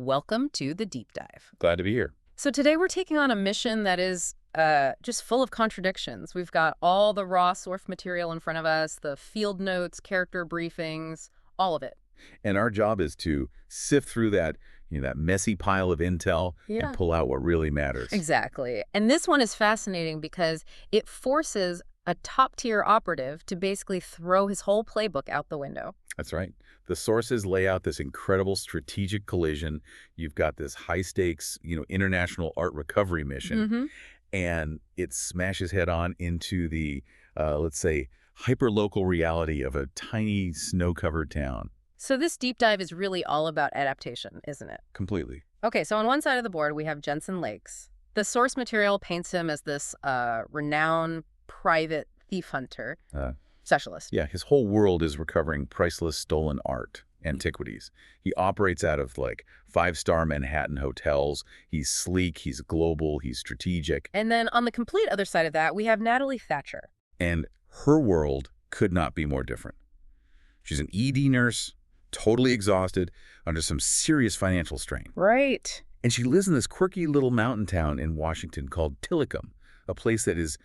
Welcome to the deep dive. Glad to be here. So today we're taking on a mission that is just full of contradictions. We've got all the raw source material in front of us, the field notes, character briefings, all of it. And our job is to sift through that, that messy pile of intel and pull out what really matters. Exactly. And this one is fascinating because it forces a top-tier operative to basically throw his whole playbook out the window. That's right. The sources lay out this incredible strategic collision. You've got this high-stakes, international art recovery mission, and it smashes head-on into the, let's say, hyper-local reality of a tiny snow-covered town. So this deep dive is really all about adaptation, isn't it? Completely. Okay, so on one side of the board, we have Jensen Lakes. The source material paints him as this renowned private thief hunter specialist. Yeah, his whole world is recovering priceless stolen art, antiquities. He operates out of, five-star Manhattan hotels. He's sleek, he's global, he's strategic. And then on the complete other side of that, we have Natalie Thatcher. And her world could not be more different. She's an ED nurse, totally exhausted, under some serious financial strain. Right. And she lives in this quirky little mountain town in Washington called Tilikum, a place that is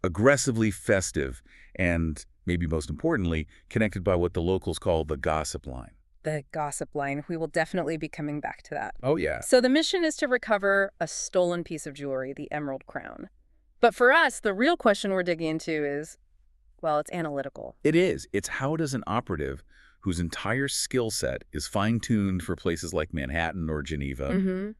aggressively festive and, maybe most importantly, connected by what the locals call the gossip line. The gossip line. We will definitely be coming back to that. Oh, yeah. So the mission is to recover a stolen piece of jewelry, the Emerald Crown. But for us, the real question we're digging into is, well, it's analytical. It is. It's how does an operative whose entire skill set is fine-tuned for places like Manhattan or Geneva,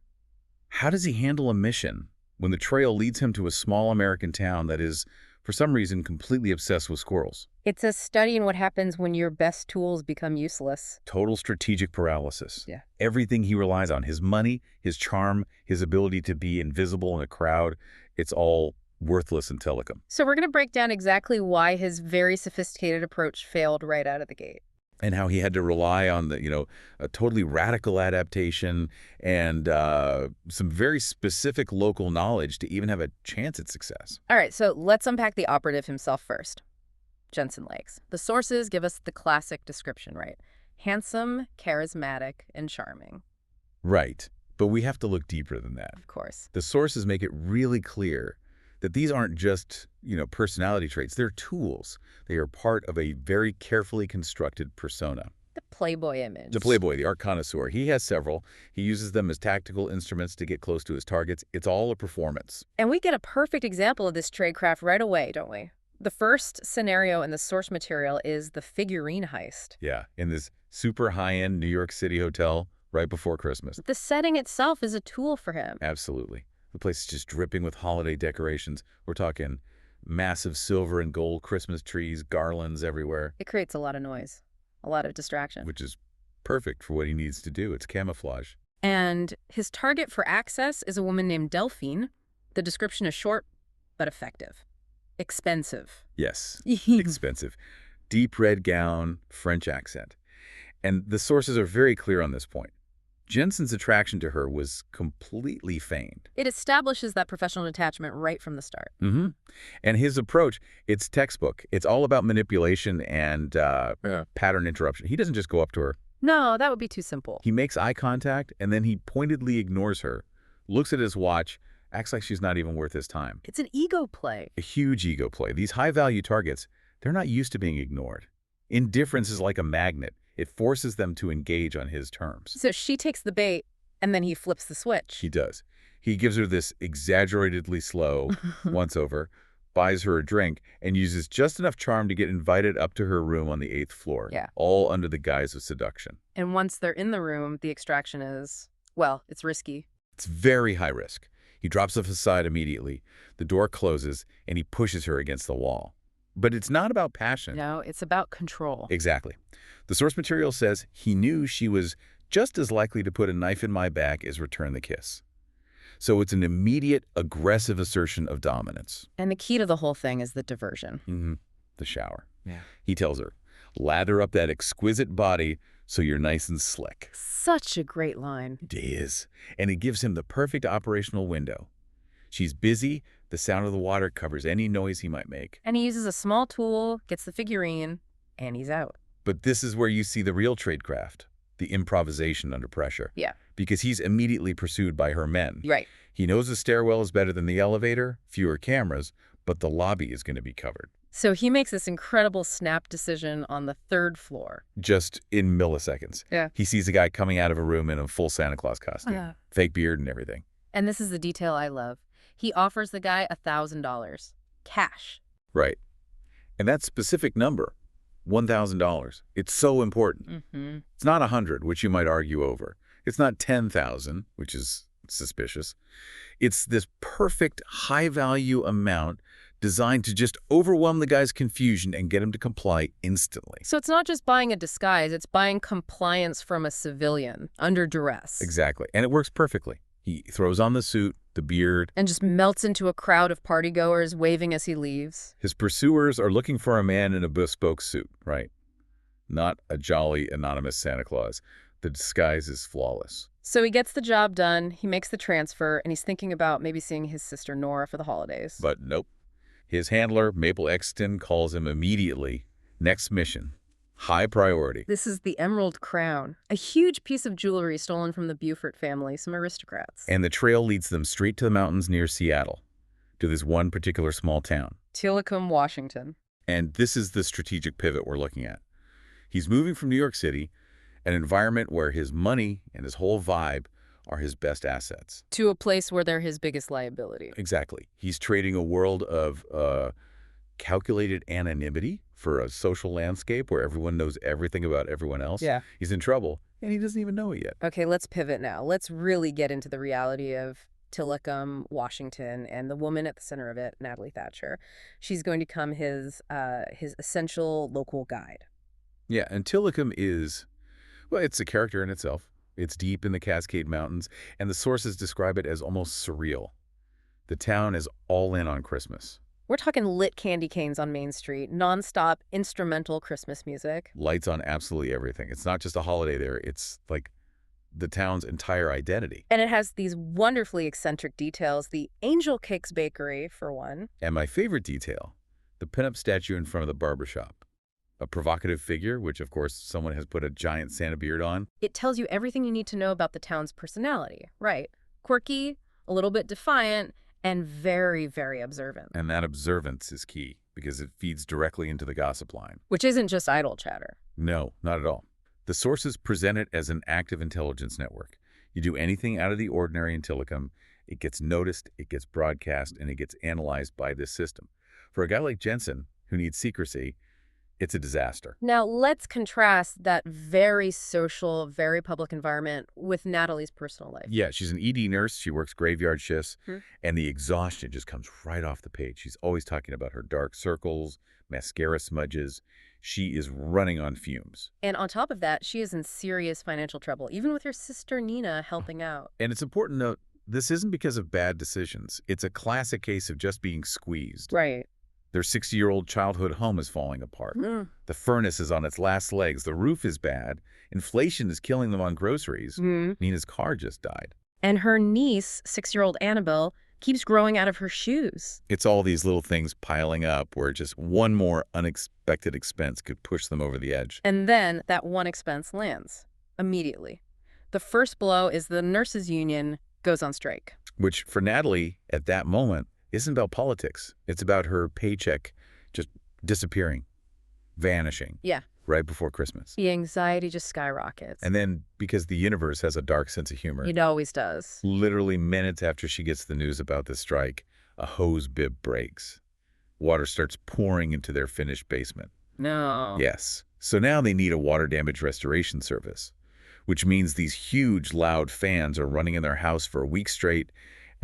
how does he handle a mission when the trail leads him to a small American town that is, for some reason, completely obsessed with squirrels? It's a study in what happens when your best tools become useless. Total strategic paralysis. Yeah. Everything he relies on, his money, his charm, his ability to be invisible in a crowd, it's all worthless in Tilikum. So we're going to break down exactly why his very sophisticated approach failed right out of the gate. And how he had to rely on a totally radical adaptation and some very specific local knowledge to even have a chance at success. All right, so let's unpack the operative himself first. Jensen Lakes. The sources give us the classic description, right? Handsome, charismatic, and charming. Right. But we have to look deeper than that. Of course. The sources make it really clear that these aren't just, personality traits. They're tools. They are part of a very carefully constructed persona. The Playboy image. The Playboy, the art connoisseur. He has several. He uses them as tactical instruments to get close to his targets. It's all a performance. And we get a perfect example of this tradecraft right away, don't we? The first scenario in the source material is the figurine heist. Yeah, in this super high-end New York City hotel right before Christmas. The setting itself is a tool for him. Absolutely. The place is just dripping with holiday decorations. We're talking massive silver and gold Christmas trees, garlands everywhere. It creates a lot of noise, a lot of distraction. Which is perfect for what he needs to do. It's camouflage. And his target for access is a woman named Delphine. The description is short, but effective. Expensive. Yes, expensive. Deep red gown, French accent. And the sources are very clear on this point. Jensen's attraction to her was completely feigned. It establishes that professional detachment right from the start. And his approach, it's textbook. It's all about manipulation and pattern interruption. He doesn't just go up to her. No, that would be too simple. He makes eye contact, and then he pointedly ignores her, looks at his watch, acts like she's not even worth his time. It's an ego play. A huge ego play. These high-value targets, they're not used to being ignored. Indifference is like a magnet. It forces them to engage on his terms. So she takes the bait, and then he flips the switch. He does. He gives her this exaggeratedly slow once-over, buys her a drink, and uses just enough charm to get invited up to her room on the 8th floor. Yeah. All under the guise of seduction. And once they're in the room, the extraction is, well, it's risky. It's very high risk. He drops the facade immediately. The door closes, and he pushes her against the wall. But it's not about passion. No, it's about control. Exactly. The source material says he knew she was just as likely to put a knife in my back as return the kiss. So it's an immediate, aggressive assertion of dominance. And the key to the whole thing is the diversion. The shower. Yeah. He tells her, lather up that exquisite body so you're nice and slick. Such a great line. It is. And it gives him the perfect operational window. She's busy. The sound of the water covers any noise he might make. And he uses a small tool, gets the figurine, and he's out. But this is where you see the real tradecraft. the improvisation under pressure. Yeah. Because he's immediately pursued by her men. Right. He knows the stairwell is better than the elevator, fewer cameras, but the lobby is going to be covered. So he makes this incredible snap decision on the 3rd floor. Just in milliseconds. Yeah. He sees a guy coming out of a room in a full Santa Claus costume. Fake beard and everything. And this is the detail I love. He offers the guy $1,000. Cash. Right. And that specific number, $1,000, it's so important. Mm-hmm. It's not 100, which you might argue over. It's not 10,000, which is suspicious. It's this perfect high-value amount designed to just overwhelm the guy's confusion and get him to comply instantly. So it's not just buying a disguise, it's buying compliance from a civilian under duress. Exactly. And it works perfectly. He throws on the suit, the beard. And just melts into a crowd of partygoers waving as he leaves. His pursuers are looking for a man in a bespoke suit, right? Not a jolly, anonymous Santa Claus. The disguise is flawless. So he gets the job done, he makes the transfer, and he's thinking about maybe seeing his sister Nora for the holidays. But nope. His handler, Maple Exton, calls him immediately. Next mission. High priority. This is the Emerald Crown, a huge piece of jewelry stolen from the Beaufort family, some aristocrats. And the trail leads them straight to the mountains near Seattle, to this one particular small town. Tilikum, Washington. And this is the strategic pivot we're looking at. He's moving from New York City, an environment where his money and his whole vibe are his best assets. To a place where they're his biggest liability. Exactly. He's trading a world of calculated anonymity for a social landscape where everyone knows everything about everyone else. Yeah. He's in trouble, and he doesn't even know it yet. Okay, let's pivot now. Let's really get into the reality of Tilikum, Washington, and the woman at the center of it, Natalie Thatcher. She's going to become his essential local guide. Yeah, and Tilikum is, well, it's a character in itself. It's deep in the Cascade Mountains, and the sources describe it as almost surreal. The town is all in on Christmas. We're talking lit candy canes on Main Street, nonstop instrumental Christmas music. Lights on absolutely everything. It's not just a holiday there. It's like the town's entire identity. And it has these wonderfully eccentric details. The Angel Cakes Bakery, for one. And my favorite detail, the pinup statue in front of the barbershop. A provocative figure, which, of course, someone has put a giant Santa beard on. It tells you everything you need to know about the town's personality, right? Quirky, a little bit defiant, and very, very observant. And that observance is key, because it feeds directly into the gossip line. Which isn't just idle chatter. No, not at all. The sources present it as an active intelligence network. You do anything out of the ordinary in Tilikum, it gets noticed, it gets broadcast, and it gets analyzed by this system. For a guy like Jensen, who needs secrecy, it's a disaster. Now, let's contrast that very social, very public environment with Natalie's personal life. Yeah, she's an ED nurse. She works graveyard shifts, and the exhaustion just comes right off the page. She's always talking about her dark circles, mascara smudges. She is running on fumes. And on top of that, she is in serious financial trouble, even with her sister Nina helping out. And it's important to note, this isn't because of bad decisions. It's a classic case of just being squeezed. Right. Their 60-year-old childhood home is falling apart. The furnace is on its last legs. The roof is bad. Inflation is killing them on groceries. Nina's car just died. And her niece, 6-year-old Annabelle, keeps growing out of her shoes. It's all these little things piling up where just one more unexpected expense could push them over the edge. And then that one expense lands immediately. The first blow is the nurses' union goes on strike. Which, for Natalie, at that moment, isn't about politics. It's about her paycheck just disappearing, vanishing. Yeah. Right before Christmas. The anxiety just skyrockets. And then, because the universe has a dark sense of humor. It always does. Literally minutes after she gets the news about the strike, a hose bib breaks. Water starts pouring into their finished basement. No. Yes. So now they need a water damage restoration service, which means these huge, loud fans are running in their house for a week straight.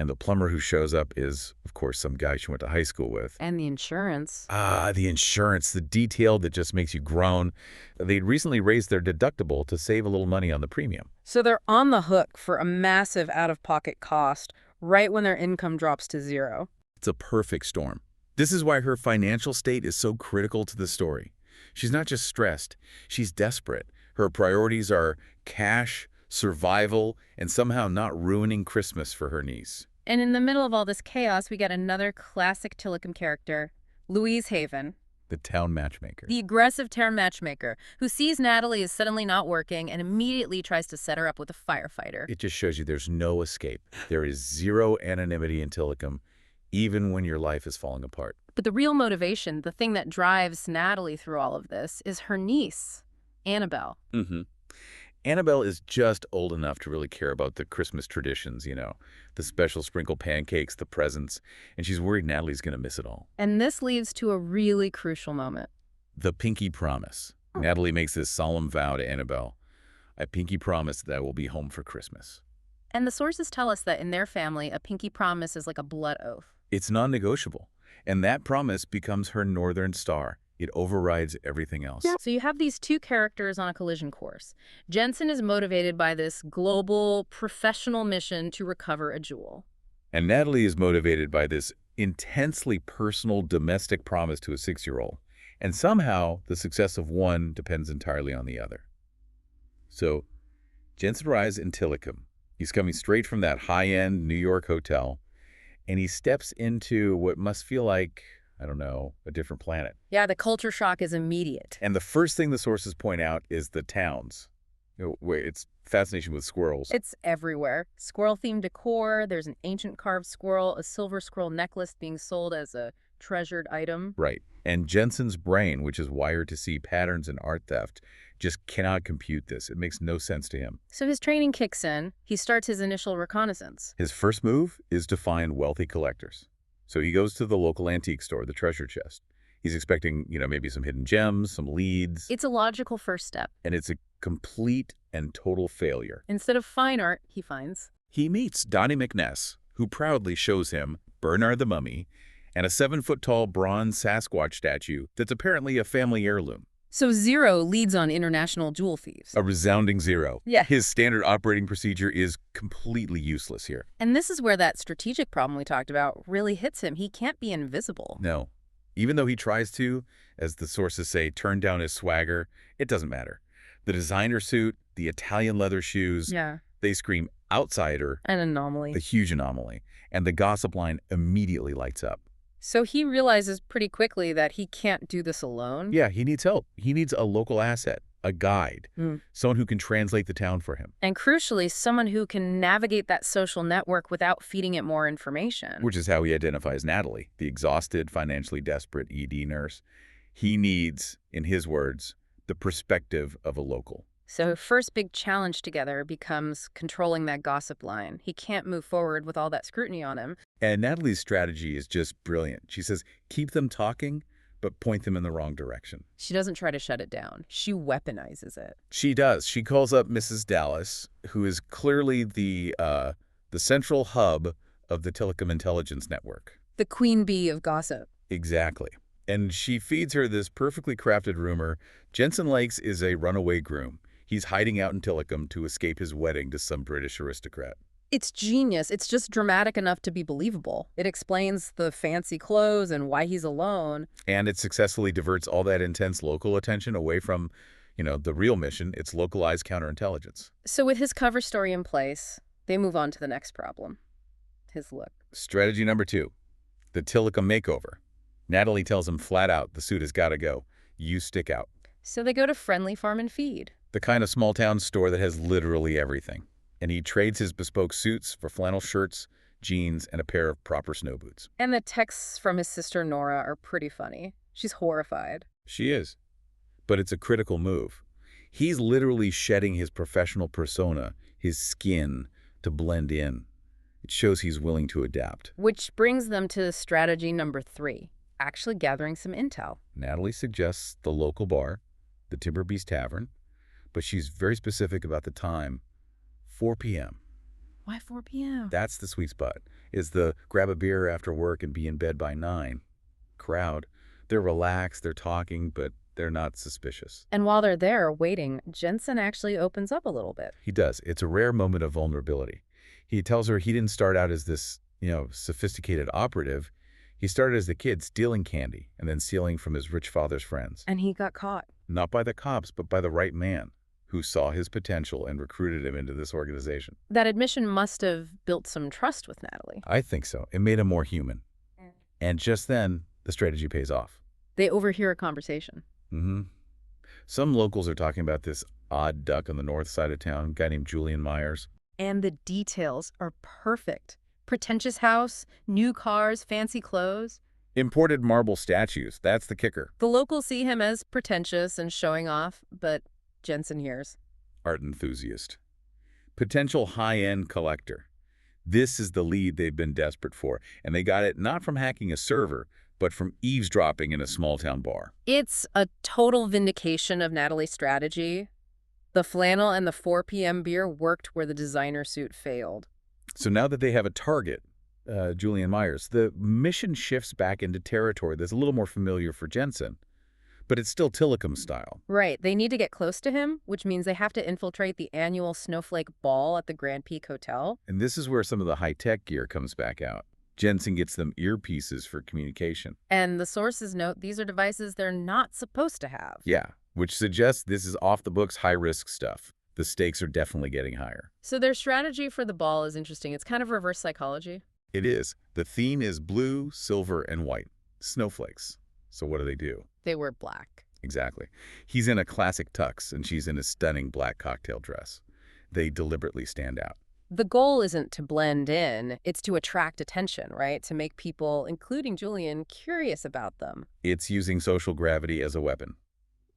And the plumber who shows up is, of course, some guy she went to high school with. And the insurance. The insurance, the detail that just makes you groan. They'd recently raised their deductible to save a little money on the premium. So they're on the hook for a massive out-of-pocket cost right when their income drops to zero. It's a perfect storm. This is why her financial state is so critical to the story. She's not just stressed, she's desperate. Her priorities are cash, survival, and somehow not ruining Christmas for her niece. And in the middle of all this chaos, we get another classic Tilikum character, Louise Haven, the town matchmaker. The aggressive town matchmaker who sees Natalie is suddenly not working and immediately tries to set her up with a firefighter. It just shows you there's no escape. There is zero anonymity in Tilikum, even when your life is falling apart. But the real motivation, the thing that drives Natalie through all of this, is her niece, Annabelle. Annabelle is just old enough to really care about the Christmas traditions, the special sprinkle pancakes, the presents, and she's worried Natalie's going to miss it all. And this leads to a really crucial moment. The pinky promise. Natalie makes this solemn vow to Annabelle. I pinky promise that I will be home for Christmas. And the sources tell us that in their family, a pinky promise is like a blood oath. It's non-negotiable, and that promise becomes her northern star. It overrides everything else. So you have these two characters on a collision course. Jensen is motivated by this global, professional mission to recover a jewel. And Natalie is motivated by this intensely personal domestic promise to a 6-year-old. And somehow, the success of one depends entirely on the other. So, Jensen arrives in Tilikum. He's coming straight from that high-end New York hotel, and he steps into what must feel like, I don't know, a different planet. Yeah, the culture shock is immediate. And the first thing the sources point out is the towns. It's fascination with squirrels. It's everywhere. Squirrel-themed decor, there's an ancient carved squirrel, a silver squirrel necklace being sold as a treasured item. Right. And Jensen's brain, which is wired to see patterns in art theft, just cannot compute this. It makes no sense to him. So his training kicks in. He starts his initial reconnaissance. His first move is to find wealthy collectors. So he goes to the local antique store, the treasure chest. He's expecting, maybe some hidden gems, some leads. It's a logical first step. And it's a complete and total failure. Instead of fine art, he finds. He meets Donnie McNess, who proudly shows him Bernard the Mummy and a 7-foot-tall bronze Sasquatch statue that's apparently a family heirloom. So 0 leads on international jewel thieves. A resounding 0. Yeah. His standard operating procedure is completely useless here. And this is where that strategic problem we talked about really hits him. He can't be invisible. No. Even though he tries to, as the sources say, turn down his swagger, it doesn't matter. The designer suit, the Italian leather shoes, they scream outsider. An anomaly. The huge anomaly. And the gossip line immediately lights up. So he realizes pretty quickly that he can't do this alone? Yeah, he needs help. He needs a local asset, a guide, someone who can translate the town for him. And crucially, someone who can navigate that social network without feeding it more information. Which is how he identifies Natalie, the exhausted, financially desperate ED nurse. He needs, in his words, the perspective of a local. So first big challenge together becomes controlling that gossip line. He can't move forward with all that scrutiny on him. And Natalie's strategy is just brilliant. She says, keep them talking, but point them in the wrong direction. She doesn't try to shut it down. She weaponizes it. She does. She calls up Mrs. Dallas, who is clearly the central hub of the Tilikum intelligence network. The queen bee of gossip. Exactly. And she feeds her this perfectly crafted rumor. Jensen Lakes is a runaway groom. He's hiding out in Tilikum to escape his wedding to some British aristocrat. It's genius. It's just dramatic enough to be believable. It explains the fancy clothes and why he's alone. And it successfully diverts all that intense local attention away from, the real mission. It's localized counterintelligence. So with his cover story in place, they move on to the next problem. His look. Strategy number 2, the Tilikum makeover. Natalie tells him flat out, the suit has got to go. You stick out. So they go to Friendly Farm and Feed. The kind of small-town store that has literally everything. And he trades his bespoke suits for flannel shirts, jeans, and a pair of proper snow boots. And the texts from his sister Nora are pretty funny. She's horrified. She is. But it's a critical move. He's literally shedding his professional persona, his skin, to blend in. It shows he's willing to adapt. Which brings them to strategy number 3, actually gathering some intel. Natalie suggests the local bar, the Timber Beast Tavern, but she's very specific about the time, 4 p.m. Why 4 p.m.? That's the sweet spot, is the grab a beer after work and be in bed by 9. Crowd, they're relaxed, they're talking, but they're not suspicious. And while they're there waiting, Jensen actually opens up a little bit. He does. It's a rare moment of vulnerability. He tells her he didn't start out as this, sophisticated operative. He started as a kid stealing candy and then stealing from his rich father's friends. And he got caught. Not by the cops, but by the right man, who saw his potential and recruited him into this organization. That admission must have built some trust with Natalie. I think so. It made him more human. And just then, the strategy pays off. They overhear a conversation. Mm-hmm. Some locals are talking about this odd duck on the north side of town, a guy named Julian Myers. And the details are perfect. Pretentious house, new cars, fancy clothes. Imported marble statues, that's the kicker. The locals see him as pretentious and showing off, but Jensen hears. Art enthusiast. Potential high-end collector. This is the lead they've been desperate for, and they got it not from hacking a server, but from eavesdropping in a small-town bar. It's a total vindication of Natalie's strategy. The flannel and the 4 p.m. beer worked where the designer suit failed. So now that they have a target, Julian Myers, the mission shifts back into territory that's a little more familiar for Jensen, but it's still Tilikum style. Right. They need to get close to him, which means they have to infiltrate the annual Snowflake Ball at the Grand Peak Hotel. And this is where some of the high-tech gear comes back out. Jensen gets them earpieces for communication. And the sources note these are devices they're not supposed to have. Yeah, which suggests this is off-the-books, high-risk stuff. The stakes are definitely getting higher. So their strategy for the ball is interesting. It's kind of reverse psychology. It is. The theme is blue, silver, and white. Snowflakes. So what do? They wear black. Exactly. He's in a classic tux, and she's in a stunning black cocktail dress. They deliberately stand out. The goal isn't to blend in, it's to attract attention, right? To make people, including Julian, curious about them. It's using social gravity as a weapon.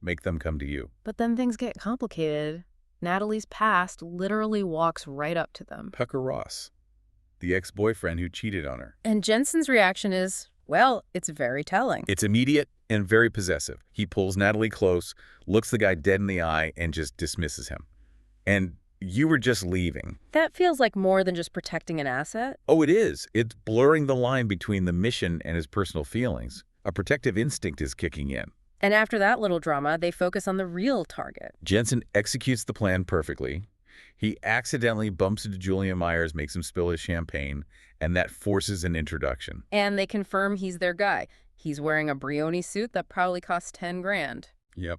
Make them come to you. But then things get complicated. Natalie's past literally walks right up to them. Tucker Ross, the ex-boyfriend who cheated on her. And Jensen's reaction is, well, it's very telling. It's immediate and very possessive. He pulls Natalie close, looks the guy dead in the eye, and just dismisses him. And you were just leaving. That feels like more than just protecting an asset. Oh, it is. It's blurring the line between the mission and his personal feelings. A protective instinct is kicking in. And after that little drama, they focus on the real target. Jensen executes the plan perfectly. He accidentally bumps into Julian Myers, makes him spill his champagne, and that forces an introduction. And they confirm he's their guy. He's wearing a Brioni suit that probably costs 10 grand. Yep.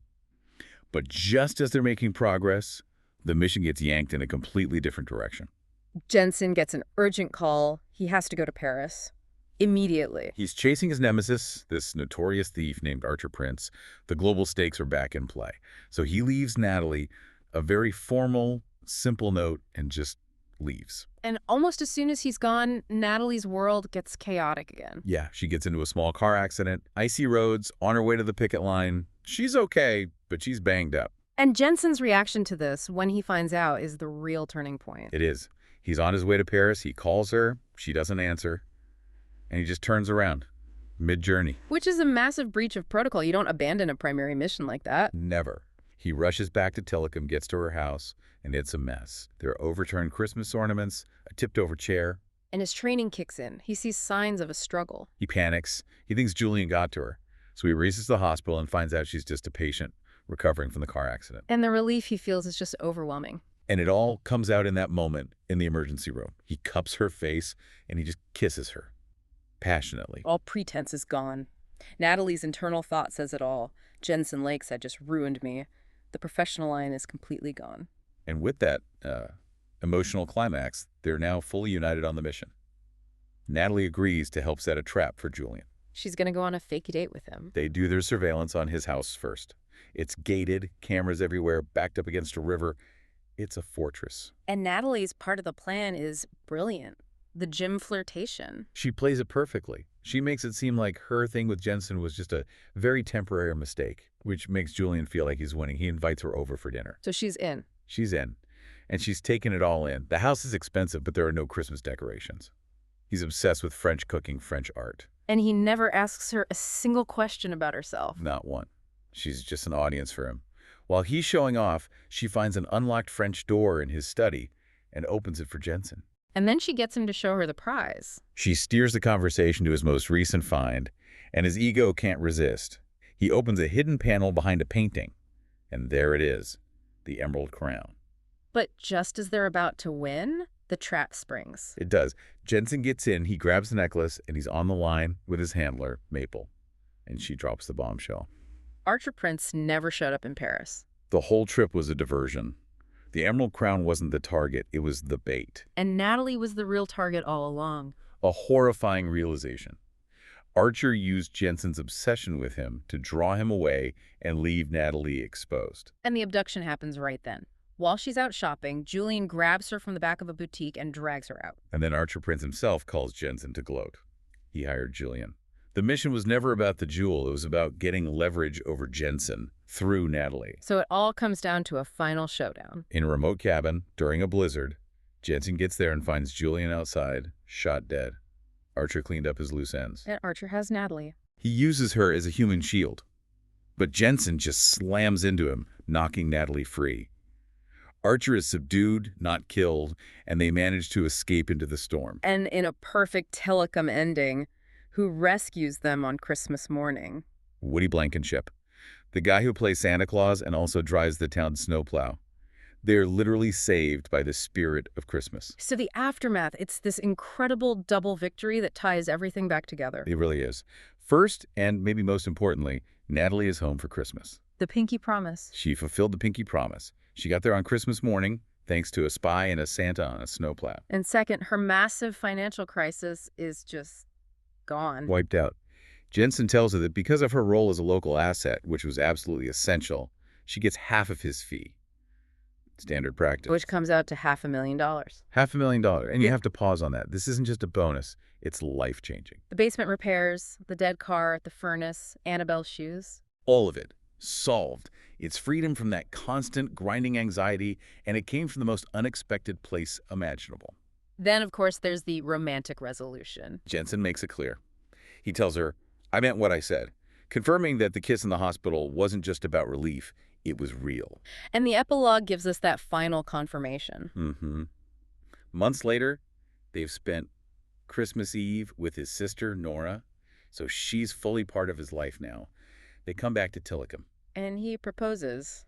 But just as they're making progress, the mission gets yanked in a completely different direction. Jensen gets an urgent call. He has to go to Paris. Immediately. He's chasing his nemesis, this notorious thief named Archer Prince. The global stakes are back in play. So he leaves Natalie a very formal, simple note and just leaves. And almost as soon as he's gone, Natalie's world gets chaotic again. Yeah, she gets into a small car accident, icy roads, on her way to the picket line. She's okay, but she's banged up. And Jensen's reaction to this, when he finds out, is the real turning point. It is. He's on his way to Paris. He calls her. She doesn't answer. And he just turns around, mid-journey. Which is a massive breach of protocol. You don't abandon a primary mission like that. Never. He rushes back to Tilikum, gets to her house, and it's a mess. There are overturned Christmas ornaments, a tipped-over chair. And his training kicks in. He sees signs of a struggle. He panics. He thinks Julian got to her. So he races to the hospital and finds out she's just a patient recovering from the car accident. And the relief he feels is just overwhelming. And it all comes out in that moment in the emergency room. He cups her face, and he just kisses her. Passionately. All pretense is gone. Natalie's internal thought says it all. Jensen Lakes had just ruined me. The professional line is completely gone. And with that emotional climax, they're now fully united on the mission. Natalie agrees to help set a trap for Julian. She's going to go on a fake date with him. They do their surveillance on his house first. It's gated, cameras everywhere, backed up against a river. It's a fortress. And Natalie's part of the plan is brilliant. The gym flirtation. She plays it perfectly. She makes it seem like her thing with Jensen was just a very temporary mistake, which makes Julian feel like he's winning. He invites her over for dinner. So she's in. She's in. And she's taken it all in. The house is expensive, but there are no Christmas decorations. He's obsessed with French cooking, French art. And he never asks her a single question about herself. Not one. She's just an audience for him. While he's showing off, she finds an unlocked French door in his study and opens it for Jensen. And then she gets him to show her the prize. She steers the conversation to his most recent find, and his ego can't resist. He opens a hidden panel behind a painting, and there it is, the Emerald Crown. But just as they're about to win, the trap springs. It does. Jensen gets in, he grabs the necklace, and he's on the line with his handler, Maple, and she drops the bombshell. Archer Prince never showed up in Paris. The whole trip was a diversion. The Emerald Crown wasn't the target, it was the bait. And Natalie was the real target all along. A horrifying realization. Archer used Jensen's obsession with him to draw him away and leave Natalie exposed. And the abduction happens right then. While she's out shopping, Julian grabs her from the back of a boutique and drags her out. And then Archer Prince himself calls Jensen to gloat. He hired Julian. The mission was never about the jewel. It was about getting leverage over Jensen through Natalie. So it all comes down to a final showdown. In a remote cabin, during a blizzard, Jensen gets there and finds Julian outside, shot dead. Archer cleaned up his loose ends. And Archer has Natalie. He uses her as a human shield. But Jensen just slams into him, knocking Natalie free. Archer is subdued, not killed, and they manage to escape into the storm. And in a perfect Tilikum ending, who rescues them on Christmas morning? Woody Blankenship, the guy who plays Santa Claus and also drives the town snowplow. They're literally saved by the spirit of Christmas. So the aftermath, it's this incredible double victory that ties everything back together. It really is. First, and maybe most importantly, Natalie is home for Christmas. The pinky promise. She fulfilled the pinky promise. She got there on Christmas morning, thanks to a spy and a Santa on a snowplow. And second, her massive financial crisis is just gone. Wiped out. Jensen tells her that because of her role as a local asset, which was absolutely essential, she gets half of his fee. Standard practice. Which comes out to $500,000. $500,000. And you have to pause on that. This isn't just a bonus. It's life-changing. The basement repairs, the dead car, the furnace, Annabelle's shoes. All of it. Solved. It's freedom from that constant grinding anxiety, and it came from the most unexpected place imaginable. Then, of course, there's the romantic resolution. Jensen makes it clear. He tells her, "I meant what I said," confirming that the kiss in the hospital wasn't just about relief, it was real. And the epilogue gives us that final confirmation. Months later, they've spent Christmas Eve with his sister, Nora, so she's fully part of his life now. They come back to Tilikum. And he proposes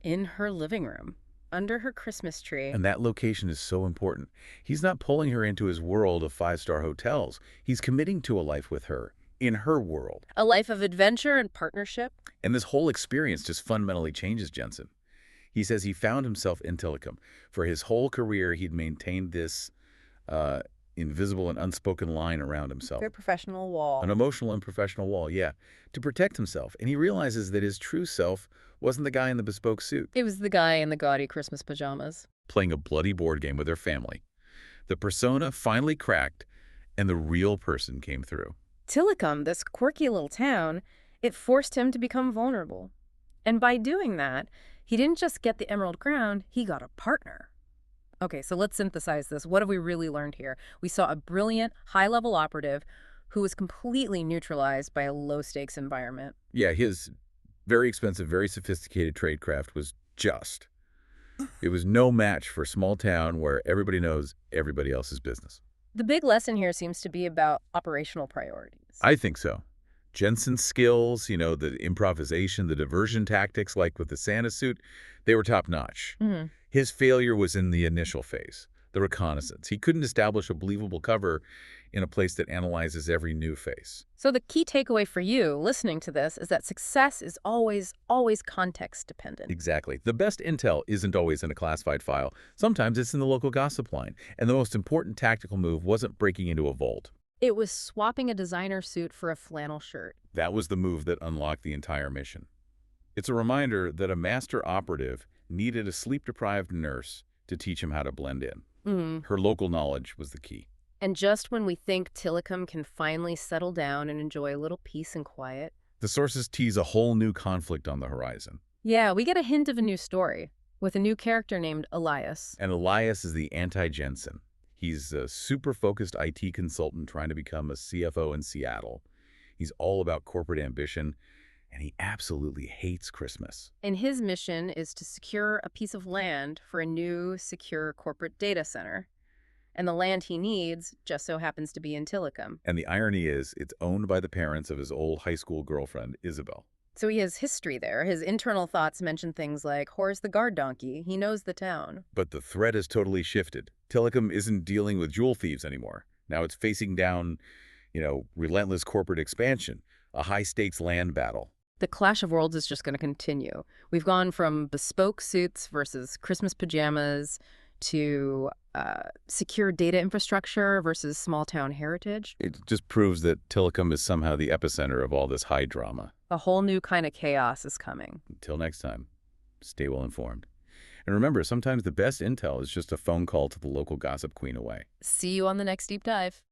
in her living room, under her Christmas tree. And that location is so important. He's not pulling her into his world of five-star hotels. He's committing to a life with her, in her world. A life of adventure and partnership. And this whole experience just fundamentally changes Jensen. He says he found himself in Tilikum. For his whole career, he'd maintained this invisible and unspoken line around himself. Very professional wall. An emotional and professional wall, yeah, to protect himself. And he realizes that his true self wasn't the guy in the bespoke suit. It was the guy in the gaudy Christmas pajamas. Playing a bloody board game with their family. The persona finally cracked, and the real person came through. Tilikum, this quirky little town, it forced him to become vulnerable. And by doing that, he didn't just get the Emerald Crown, he got a partner. Okay, so let's synthesize this. What have we really learned here? We saw a brilliant, high-level operative who was completely neutralized by a low-stakes environment. Yeah, his very expensive, very sophisticated tradecraft was just. It was no match for a small town where everybody knows everybody else's business. The big lesson here seems to be about operational priorities. I think so. Jensen's skills, the improvisation, the diversion tactics, like with the Santa suit, they were top-notch. His failure was in the initial phase, the reconnaissance. He couldn't establish a believable cover in a place that analyzes every new face. So the key takeaway for you listening to this is that success is always context-dependent. Exactly. The best intel isn't always in a classified file. Sometimes it's in the local gossip line. And the most important tactical move wasn't breaking into a vault. It was swapping a designer suit for a flannel shirt. That was the move that unlocked the entire mission. It's a reminder that a master operative needed a sleep-deprived nurse to teach him how to blend in. Her local knowledge was the key. And just when we think Tilikum can finally settle down and enjoy a little peace and quiet, the sources tease a whole new conflict on the horizon. Yeah, we get a hint of a new story, with a new character named Elias. And Elias is the anti-Jensen. He's a super-focused IT consultant trying to become a CFO in Seattle. He's all about corporate ambition, and he absolutely hates Christmas. And his mission is to secure a piece of land for a new, secure corporate data center. And the land he needs just so happens to be in Tilikum. And the irony is, it's owned by the parents of his old high school girlfriend, Isabel. So he has history there. His internal thoughts mention things like Horace the guard donkey. He knows the town. But the threat has totally shifted. Tilikum isn't dealing with jewel thieves anymore. Now it's facing down, relentless corporate expansion, a high-stakes land battle. The clash of worlds is just going to continue. We've gone from bespoke suits versus Christmas pajamas to secure data infrastructure versus small-town heritage. It just proves that Tilikum is somehow the epicenter of all this high drama. A whole new kind of chaos is coming. Until next time, stay well informed. And remember, sometimes the best intel is just a phone call to the local gossip queen away. See you on the next deep dive.